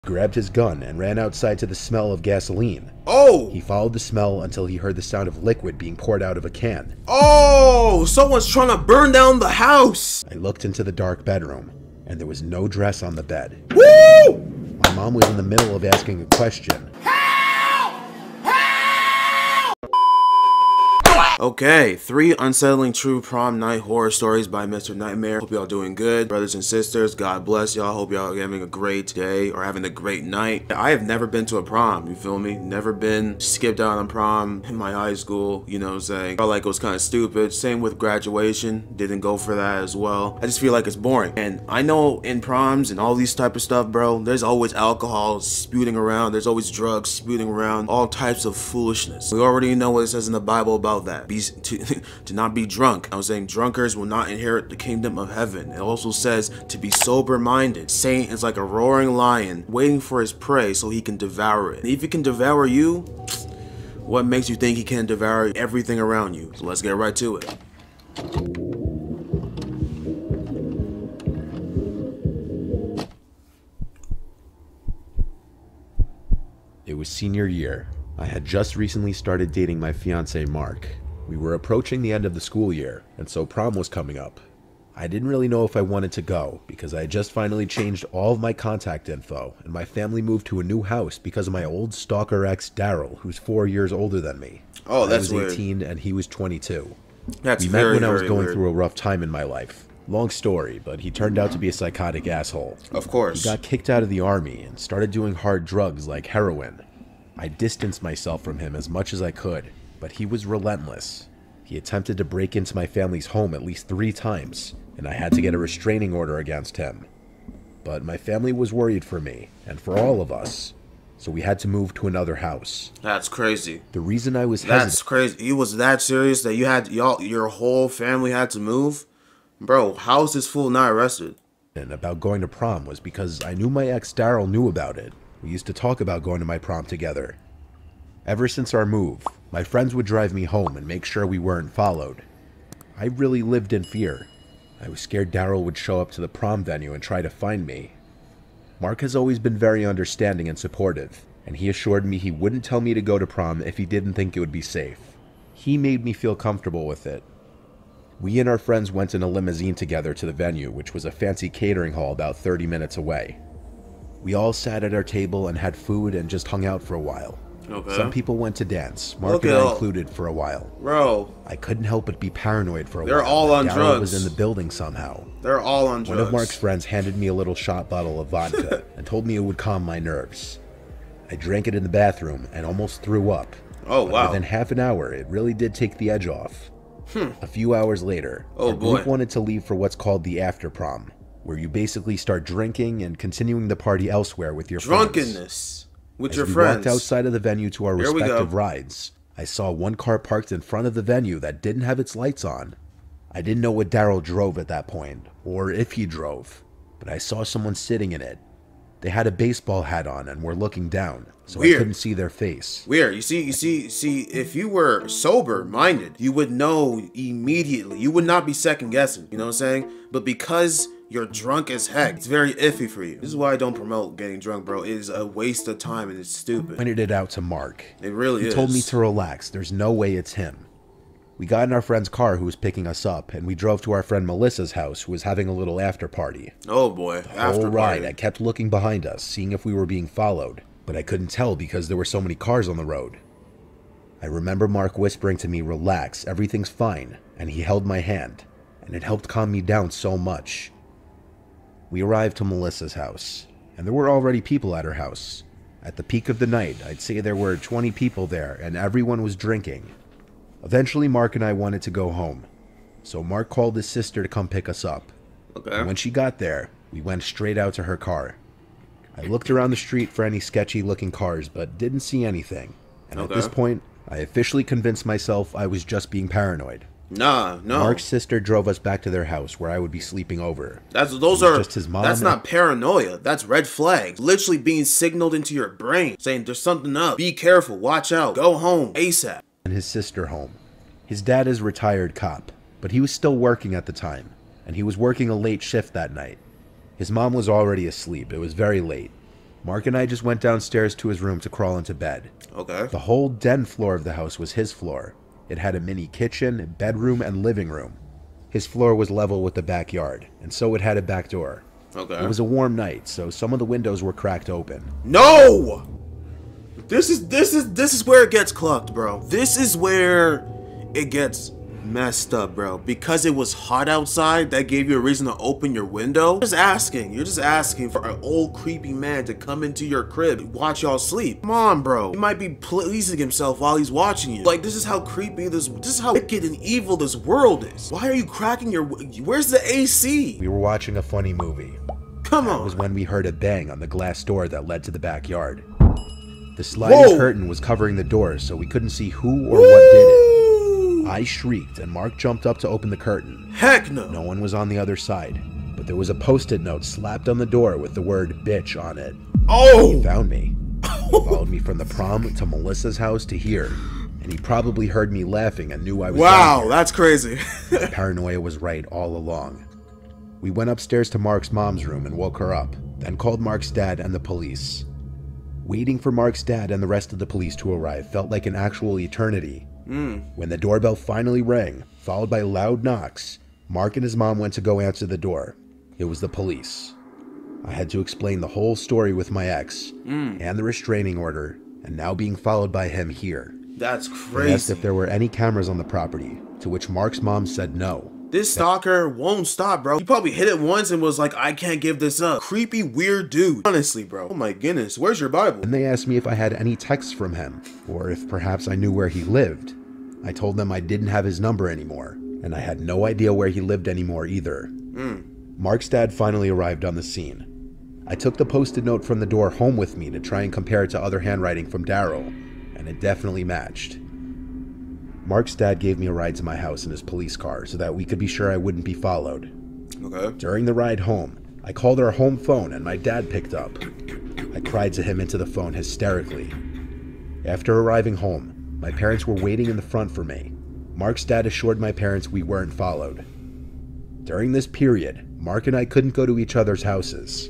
Grabbed his gun and ran outside to the smell of gasoline. Oh! He followed the smell until he heard the sound of liquid being poured out of a can. Oh! Someone's trying to burn down the house! I looked into the dark bedroom, and there was no dress on the bed. Woo! My mom was in the middle of asking a question. Okay, 3 unsettling true prom night horror stories by Mr. Nightmare. Hope y'all doing good. Brothers and sisters, God bless y'all. Hope y'all having a great day or having a great night. I have never been to a prom, you feel me? Never been skipped out on prom in my high school, you know what I'm saying? Felt like it was kind of stupid. Same with graduation, didn't go for that as well. I just feel like it's boring. And I know in proms and all these type of stuff, bro, there's always alcohol spewing around. There's always drugs spewing around. All types of foolishness. We already know what it says in the Bible about that. To not be drunk. I was saying drunkards will not inherit the kingdom of heaven. It also says to be sober-minded. Satan is like a roaring lion waiting for his prey so he can devour it. And if he can devour you, what makes you think he can devour everything around you? So let's get right to it. It was senior year. I had just recently started dating my fiancé Mark. We were approaching the end of the school year, and so prom was coming up. I didn't really know if I wanted to go, because I had just finally changed all of my contact info, and my family moved to a new house because of my old stalker ex Daryl, who's 4 years older than me. Oh, that's weird. I was 18 and he was 22. That's we met when I was going through a rough time in my life. Long story, but he turned out to be a psychotic asshole. Of course. He got kicked out of the army and started doing hard drugs like heroin. I distanced myself from him as much as I could, but he was relentless. He attempted to break into my family's home at least 3 times, and I had to get a restraining order against him. But my family was worried for me, and for all of us, so we had to move to another house. That's crazy. The reason I was hesitant— That's crazy. He was that serious that you had your whole family had to move? Bro, how is this fool not arrested? About going to prom was because I knew my ex Daryl knew about it. We used to talk about going to my prom together. Ever since our move, my friends would drive me home and make sure we weren't followed. I really lived in fear. I was scared Daryl would show up to the prom venue and try to find me. Mark has always been very understanding and supportive, and he assured me he wouldn't tell me to go to prom if he didn't think it would be safe. He made me feel comfortable with it. We and our friends went in a limousine together to the venue, which was a fancy catering hall about 30 minutes away. We all sat at our table and had food and just hung out for a while. Okay. Some people went to dance, Mark and I included, for a while. Bro. I couldn't help but be paranoid for a while. They're all on drugs. Daryl was in the building somehow. They're all on drugs. One of Mark's friends handed me a little shot bottle of vodka and told me it would calm my nerves. I drank it in the bathroom and almost threw up. Oh, wow. Within half an hour, it really did take the edge off. A few hours later, our group wanted to leave for what's called the after prom, where you basically start drinking and continuing the party elsewhere with your friends. Drunkenness with your friends. friends. As we walked outside of the venue to our respective rides, I saw one car parked in front of the venue that didn't have its lights on. I didn't know what Daryl drove at that point, or if he drove, but I saw someone sitting in it. They had a baseball hat on and were looking down, so I couldn't see their face. Weird. You see, if you were sober-minded, you would know immediately. You would not be second-guessing, you know what I'm saying? But because you're drunk as heck, it's very iffy for you. This is why I don't promote getting drunk, bro. It is a waste of time and it's stupid. I pointed it out to Mark. It really is. He told me to relax. There's no way it's him. We got in our friend's car who was picking us up, and we drove to our friend Melissa's house, who was having a little after party. Oh boy, after whole ride, I kept looking behind us, seeing if we were being followed, but I couldn't tell because there were so many cars on the road. I remember Mark whispering to me, "Relax, everything's fine," and he held my hand, and it helped calm me down so much. We arrived to Melissa's house, and there were already people at her house. At the peak of the night, I'd say there were 20 people there, and everyone was drinking. Eventually, Mark and I wanted to go home, so Mark called his sister to come pick us up. Okay. And when she got there, we went straight out to her car. I looked around the street for any sketchy-looking cars, but didn't see anything. And at this point, I officially convinced myself I was just being paranoid. No. Mark's sister drove us back to their house, where I would be sleeping over. That's his mom. That's not paranoia. That's red flags. Literally being signaled into your brain, saying there's something up. Be careful. Watch out. Go home ASAP. And his sister home. His dad is a retired cop, but he was still working at the time, and he was working a late shift that night. His mom was already asleep. It was very late. Mark and I just went downstairs to his room to crawl into bed. Okay. The whole den floor of the house was his floor. It had a mini kitchen, bedroom, and living room. His floor was level with the backyard, and so it had a back door. Okay. It was a warm night, so some of the windows were cracked open. No! This is where it gets clucked, bro. This is where it gets messed up, bro. Because it was hot outside, that gave you a reason to open your window. You're just asking for an old creepy man to come into your crib, watch y'all sleep. Come on, bro. He might be pleasing himself while he's watching you. Like, this is how creepy this is how wicked and evil this world is. Why are you cracking your, where's the AC? We were watching a funny movie. Come on. It was when we heard a bang on the glass door that led to the backyard. The sliding curtain was covering the door, so we couldn't see who or what did it. I shrieked, and Mark jumped up to open the curtain. Heck no! No one was on the other side, but there was a post-it note slapped on the door with the word bitch on it. Oh! He found me. He followed me from the prom to Melissa's house to here, and he probably heard me laughing and knew I was down here. That's crazy. My paranoia was right all along. We went upstairs to Mark's mom's room and woke her up, then called Mark's dad and the police. Waiting for Mark's dad and the rest of the police to arrive felt like an actual eternity. When the doorbell finally rang, followed by loud knocks, Mark and his mom went to go answer the door. It was the police. I had to explain the whole story with my ex, and the restraining order, and now being followed by him here. That's crazy. They asked if there were any cameras on the property, to which Mark's mom said no. This stalker won't stop, bro. He probably hit it once and was like, I can't give this up. Creepy, weird dude. Honestly, bro. Oh my goodness. Where's your Bible? And they asked me if I had any texts from him, or if perhaps I knew where he lived. I told them I didn't have his number anymore, and I had no idea where he lived anymore either. Mark's dad finally arrived on the scene. I took the post-it note from the door home with me to try and compare it to other handwriting from Daryl, and it definitely matched. Mark's dad gave me a ride to my house in his police car so that we could be sure I wouldn't be followed. Okay. During the ride home, I called our home phone and my dad picked up. I cried to him into the phone hysterically. After arriving home, my parents were waiting in the front for me. Mark's dad assured my parents we weren't followed. During this period, Mark and I couldn't go to each other's houses.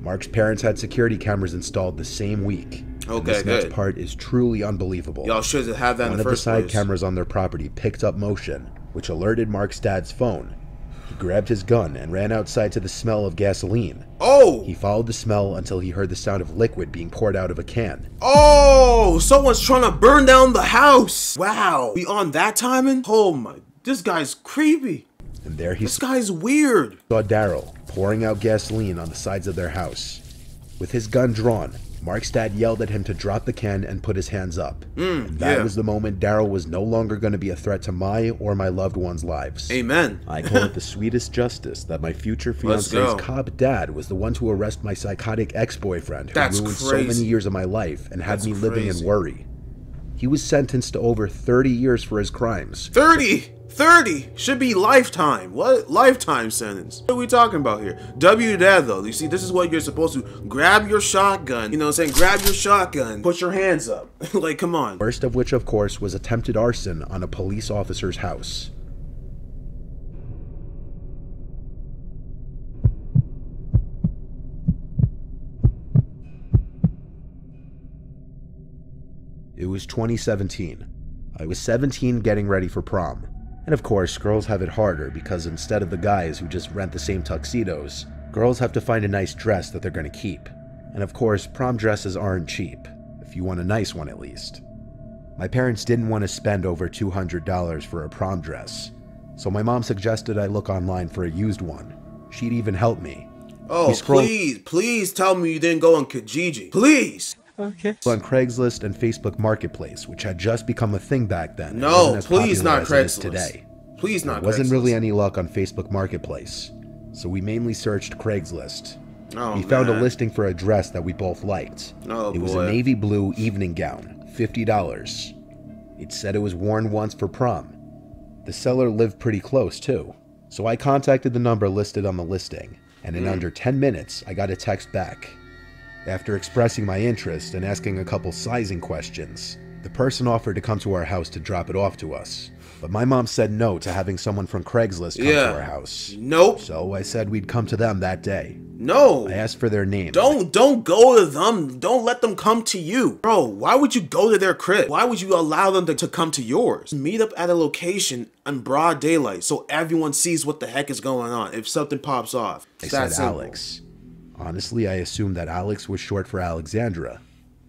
Mark's parents had security cameras installed the same week. Okay, this next part is truly unbelievable. Y'all should have that in the first place. One of the side cameras on their property picked up motion, which alerted Mark's dad's phone. He grabbed his gun and ran outside to the smell of gasoline. Oh! He followed the smell until he heard the sound of liquid being poured out of a can. Oh! Someone's trying to burn down the house! Wow! Beyond that timing? Oh my... This guy's creepy. And there he This guy's weird. saw Daryl pouring out gasoline on the sides of their house. With his gun drawn, Mark's dad yelled at him to drop the can and put his hands up. And that was the moment Daryl was no longer going to be a threat to my or my loved ones' lives. Amen. I call it the sweetest justice that my future fiancé's cop dad was the one to arrest my psychotic ex-boyfriend who ruined so many years of my life and had me living in worry. He was sentenced to over 30 years for his crimes. 30 should be lifetime. What lifetime sentence? What are we talking about here? W dad though. You see, this is what you're supposed to grab your shotgun. You know what I'm saying? Grab your shotgun. Put your hands up. Like, come on. Worst of which, of course, was attempted arson on a police officer's house. It was 2017. I was 17 getting ready for prom. And of course, girls have it harder because instead of the guys who just rent the same tuxedos, girls have to find a nice dress that they're going to keep. And of course, prom dresses aren't cheap, if you want a nice one at least. My parents didn't want to spend over $200 for a prom dress, so my mom suggested I look online for a used one. She'd even help me. Oh, please tell me you didn't go on Kijiji. Please! Okay. On Craigslist and Facebook Marketplace, which had just become a thing back then. No, please not Craigslist. Today. Please not Craigslist. There wasn't really any luck on Facebook Marketplace, so we mainly searched Craigslist. We found a listing for a dress that we both liked. It was a navy blue evening gown, $50. It said it was worn once for prom. The seller lived pretty close too, so I contacted the number listed on the listing, and in under 10 minutes, I got a text back. After expressing my interest and asking a couple sizing questions, The person offered to come to our house to drop it off to us, but my mom said no to having someone from Craigslist come to our house. Nope. So I said we'd come to them that day. No. I asked for their name. Don't go to them. Don't let them come to you. Bro, why would you go to their crib? Why would you allow them to come to yours? Meet up at a location in broad daylight so everyone sees what the heck is going on if something pops off. I said Alex. Honestly, I assumed that Alex was short for Alexandra.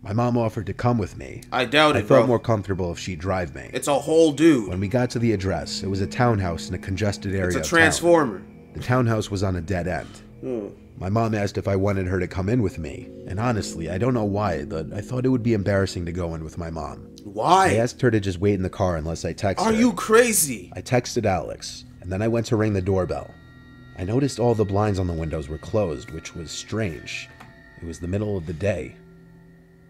My mom offered to come with me. I doubt it, I felt more comfortable if she'd drive me. It's a whole dude. When we got to the address, it was a townhouse in a congested area. It's a transformer. The townhouse was on a dead end. My mom asked if I wanted her to come in with me, and honestly, I don't know why, but I thought it would be embarrassing to go in with my mom. Why? I asked her to just wait in the car unless I texted her. Are you crazy? I texted Alex, and then I went to ring the doorbell. I noticed all the blinds on the windows were closed, which was strange. It was the middle of the day.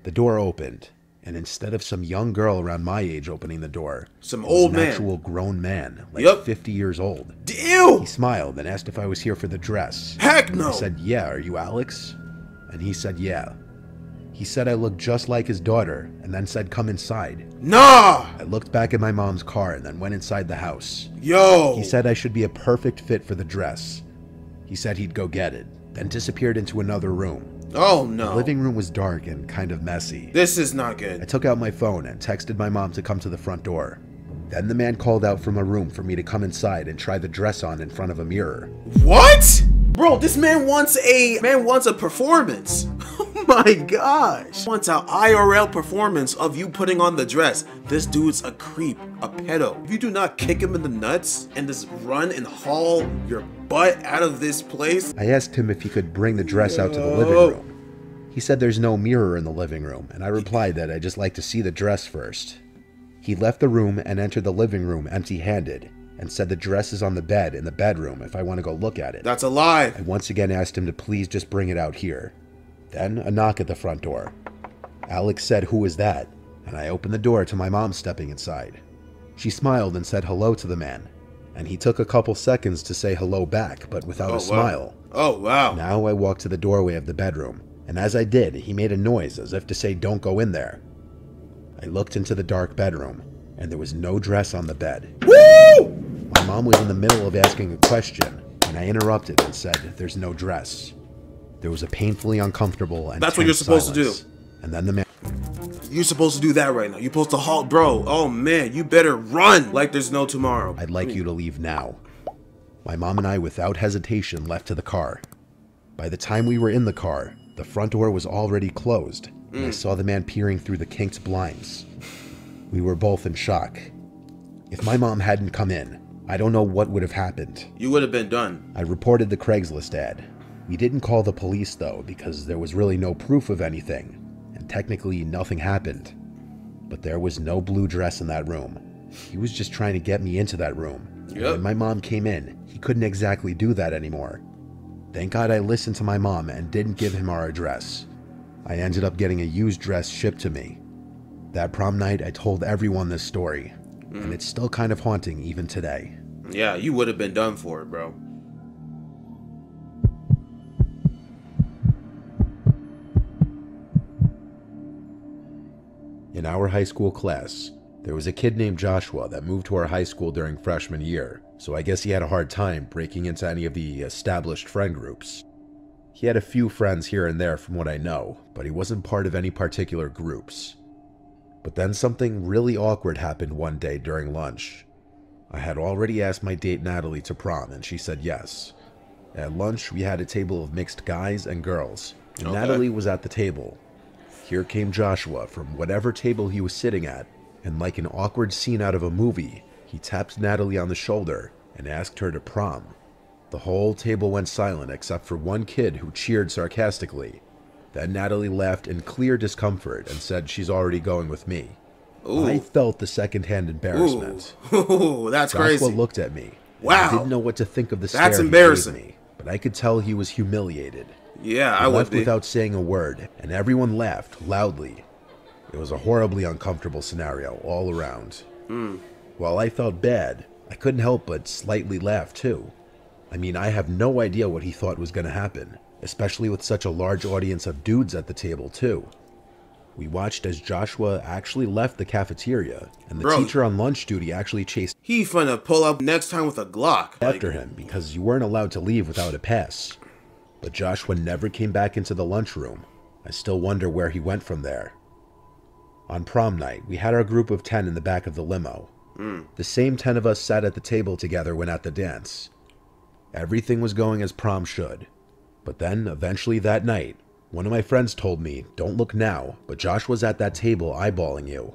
The door opened, and instead of some young girl around my age opening the door, some old man. An actual grown man, like 50 years old. Ew! He smiled and asked if I was here for the dress. Heck no! I said, yeah, are you Alex? And he said, yeah. He said I looked just like his daughter, and then said, come inside. Nah! I looked back at my mom's car and then went inside the house. Yo! He said I should be a perfect fit for the dress. He said he'd go get it, then disappeared into another room. Oh no. The living room was dark and kind of messy. This is not good. I took out my phone and texted my mom to come to the front door. Then the man called out from a room for me to come inside and try the dress on in front of a mirror. What? Bro, this man wants a performance. Oh my gosh. He wants an IRL performance of you putting on the dress. This dude's a creep, a pedo. If you do not kick him in the nuts and just run and haul your butt out of this place. I asked him if he could bring the dress out to the living room. He said there's no mirror in the living room, and I replied that I'd just like to see the dress first. He left the room and entered the living room empty-handed, and said the dress is on the bed in the bedroom if I want to go look at it. That's a lie. I once again asked him to please just bring it out here. Then a knock at the front door. Alex said, "Who is that?" And I opened the door to my mom stepping inside. She smiled and said hello to the man, and he took a couple seconds to say hello back, but without a smile. Oh wow. Now I walked to the doorway of the bedroom, and as I did, he made a noise as if to say, "Don't go in there." I looked into the dark bedroom, and there was no dress on the bed. Woo! My mom was in the middle of asking a question, and I interrupted and said, "There's no dress." There was a painfully uncomfortable and That's what you're supposed to do. And then the man... You're supposed to do that right now. You're supposed to halt, bro. Oh man, you better run like there's no tomorrow. "I'd like you to leave now." My mom and I, without hesitation, left to the car. By the time we were in the car, the front door was already closed, and I saw the man peering through the kinked blinds. We were both in shock. If my mom hadn't come in, I don't know what would have happened. You would have been done. I reported the Craigslist ad. We didn't call the police though, because there was really no proof of anything, and technically nothing happened. But there was no blue dress in that room. He was just trying to get me into that room. And when my mom came in, he couldn't exactly do that anymore. Thank God I listened to my mom and didn't give him our address. I ended up getting a used dress shipped to me. That prom night, I told everyone this story, and it's still kind of haunting even today. Yeah, you would have been done for it, bro. In our high school class, there was a kid named Joshua that moved to our high school during freshman year, so I guess he had a hard time breaking into any of the established friend groups. He had a few friends here and there from what I know, but he wasn't part of any particular groups. But then something really awkward happened one day during lunch. I had already asked my date Natalie to prom, and she said yes. At lunch, we had a table of mixed guys and girls, and Natalie was at the table. Here came Joshua from whatever table he was sitting at, and like an awkward scene out of a movie, he tapped Natalie on the shoulder and asked her to prom. The whole table went silent except for one kid who cheered sarcastically. Then Natalie laughed in clear discomfort and said she's already going with me. Ooh. I felt the second-hand embarrassment. Ooh, that's crazy. Joshua looked at me. Wow. I didn't know what to think of the stare That's he embarrassing. gave me, but I could tell he was humiliated. Yeah, He I would left be. without saying a word, and everyone laughed loudly. It was a horribly uncomfortable scenario all around. While I felt bad, I couldn't help but slightly laugh too. I mean, I have no idea what he thought was going to happen, especially with such a large audience of dudes at the table too. We watched as Joshua actually left the cafeteria, and the Bro, teacher on lunch duty actually chased he finna pull up next time with a Glock. after him because you weren't allowed to leave without a pass. But Joshua never came back into the lunchroom. I still wonder where he went from there. On prom night, we had our group of 10 in the back of the limo. The same 10 of us sat at the table together when at the dance. Everything was going as prom should. But then, eventually that night, one of my friends told me, "Don't look now, but Joshua's at that table eyeballing you."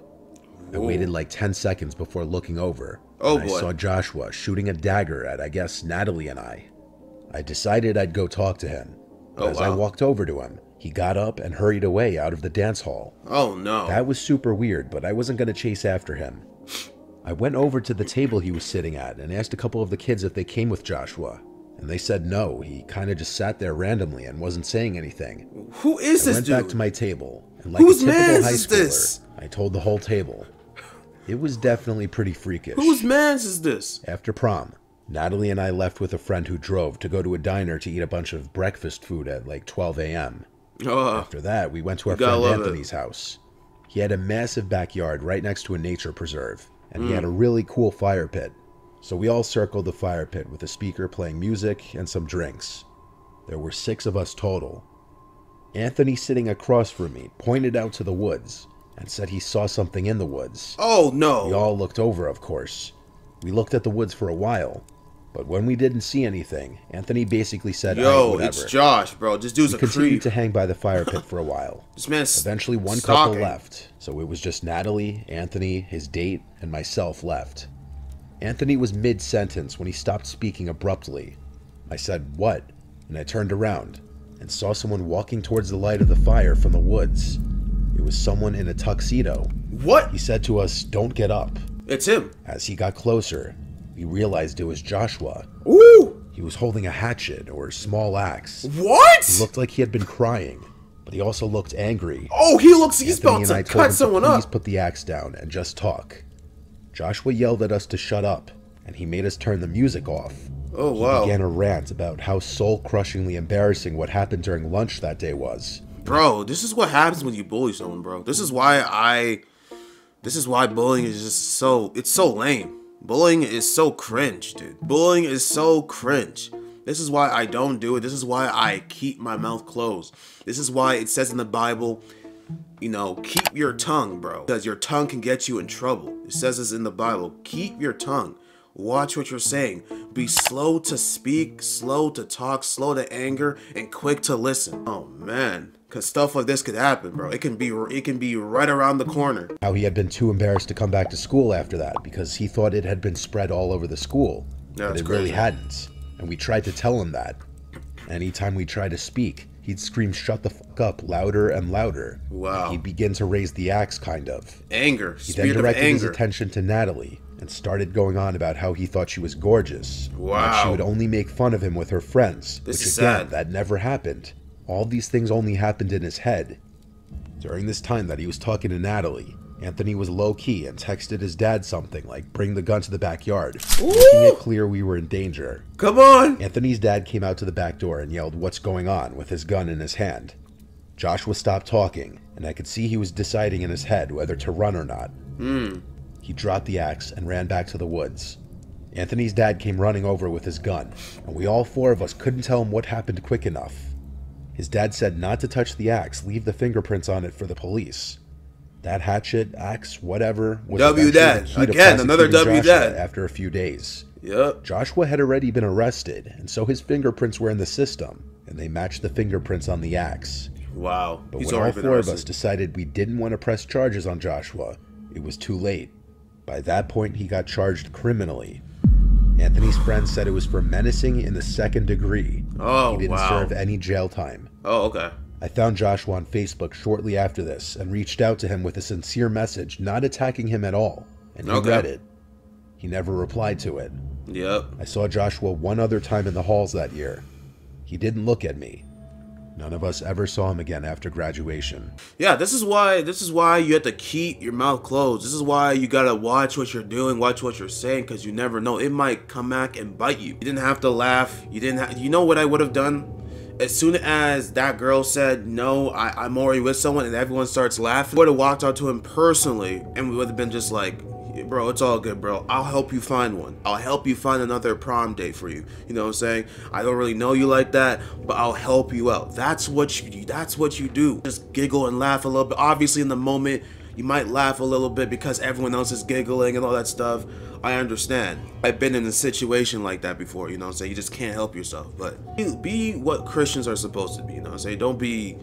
I waited like 10 seconds before looking over. Oh and boy. I saw Joshua shooting a dagger at, I guess, Natalie and I. I decided I'd go talk to him. But as I walked over to him, he got up and hurried away out of the dance hall. Oh no. That was super weird, but I wasn't going to chase after him. I went over to the table he was sitting at and asked a couple of the kids if they came with Joshua. And they said no, he kind of just sat there randomly and wasn't saying anything. Who is this dude? I went back to my table, and like Whose a typical mans high is schooler, this? I told the whole table. It was definitely pretty freakish. Whose mans is this? After prom, Natalie and I left with a friend who drove to go to a diner to eat a bunch of breakfast food at like 12 a.m. After that, we went to our friend Anthony's house. He had a massive backyard right next to a nature preserve, and he had a really cool fire pit. So we all circled the fire pit with a speaker playing music and some drinks. There were 6 of us total. Anthony, sitting across from me, pointed out to the woods and said he saw something in the woods. Oh no. We all looked over, of course. We looked at the woods for a while, but when we didn't see anything, Anthony basically said, "Yo, whatever." it's Josh, bro. This dude's a Continued creep. to hang by the fire pit for a while. This man's Eventually, one stalking. couple left, so it was just Natalie, Anthony, his date, and myself left. Anthony was mid-sentence when he stopped speaking abruptly. I said, "What?" And I turned around and saw someone walking towards the light of the fire from the woods. It was someone in a tuxedo. What? He said to us, "Don't get up." It's him. As he got closer, we realized it was Joshua. Ooh. He was holding a hatchet or small axe. What? He looked like he had been crying, but he also looked angry. Oh, he looks. He's Anthony about and I to told cut him someone to please up. put the axe down and just talk. Joshua yelled at us to shut up, and he made us turn the music off. Oh He wow. began a rant about how soul-crushingly embarrassing what happened during lunch that day was. Bro, this is what happens when you bully someone, bro. This is why bullying is just so, it's so lame. Bullying is so cringe, dude. Bullying is so cringe. This is why I don't do it. This is why I keep my mouth closed. This is why it says in the Bible, you know, keep your tongue, bro. Because your tongue can get you in trouble. It says this in the Bible. Keep your tongue. Watch what you're saying. Be slow to speak, slow to talk, slow to anger, and quick to listen. Oh man, because stuff like this could happen, bro. It can be right around the corner. How he had been too embarrassed to come back to school after that because he thought it had been spread all over the school. Yeah, but that's it really crazy. hadn't. And we tried to tell him that. Anytime we tried to speak, he'd scream "shut the fuck up" louder and louder. Wow. He'd begin to raise the axe, kind of. Anger, He then spirit of directed his anger. attention to Natalie and started going on about how he thought she was gorgeous. and that Wow. she would only make fun of him with her friends. This which is again, sad. that never happened. All these things only happened in his head. During this time that he was talking to Natalie, Anthony was low-key and texted his dad something like, "Bring the gun to the backyard," making it clear we were in danger. Come on. Anthony's dad came out to the back door and yelled, "What's going on?" with his gun in his hand. Joshua stopped talking, and I could see he was deciding in his head whether to run or not. He dropped the axe and ran back to the woods. Anthony's dad came running over with his gun, and we all 4 of us couldn't tell him what happened quick enough. His dad said not to touch the axe, leave the fingerprints on it for the police. That hatchet, axe, whatever, was W eventually dad. the key to Again, another prosecuting W Joshua dad. after a few days. Yep. Joshua had already been arrested, and so his fingerprints were in the system, and they matched the fingerprints on the axe. Wow. But He's when all already been 4 of us arrested. decided we didn't want to press charges on Joshua, it was too late. By that point, he got charged criminally. Anthony's friend said it was for menacing in the 2nd degree. Oh, He didn't wow. serve any jail time. Oh, okay. I found Joshua on Facebook shortly after this and reached out to him with a sincere message, not attacking him at all, and he Okay. read it. He never replied to it. Yep. I saw Joshua one other time in the halls that year. He didn't look at me. None of us ever saw him again after graduation. Yeah, this is why you have to keep your mouth closed. This is why you gotta watch what you're doing, watch what you're saying, because you never know. It might come back and bite you. You didn't have to laugh. You know what I would have done As soon as that girl said, no, I'm already with someone, and everyone starts laughing, I would have walked out to him personally and we would have been just like, bro, it's all good, bro. I'll help you find one. I'll help you find another prom date for you. You know what I'm saying? I don't really know you like that, but I'll help you out. That's what you do. That's what you do. Just giggle and laugh a little bit. Obviously, in the moment, you might laugh a little bit because everyone else is giggling and all that stuff. I understand. I've been in a situation like that before, you know what I'm saying? You just can't help yourself. But be what Christians are supposed to be, you know what I'm saying? Don't be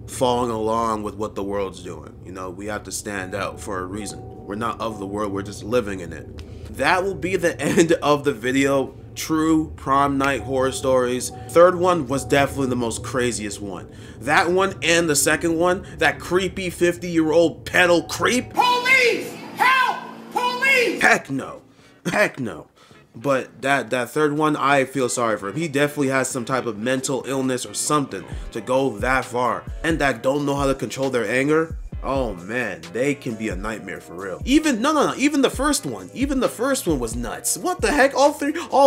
following along with what the world's doing. You know, we have to stand out for a reason. We're not of the world, we're just living in it. That will be the end of the video. True prom night horror stories. Third one was definitely the most craziest one. That one and the second one, that creepy 50-year-old pedal creep. Police! Help! Police! Heck no. Heck no. But that third one, I feel sorry for him. He definitely has some type of mental illness or something to go that far. And that don't know how to control their anger. Oh man, they can be a nightmare for real. Even the first one. Even the first one was nuts. What the heck? All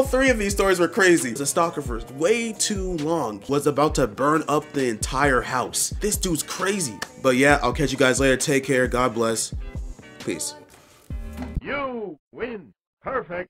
three of these stories were crazy. The stalker for way too long was about to burn up the entire house. This dude's crazy. But yeah, I'll catch you guys later. Take care. God bless. Peace. You win. Perfect.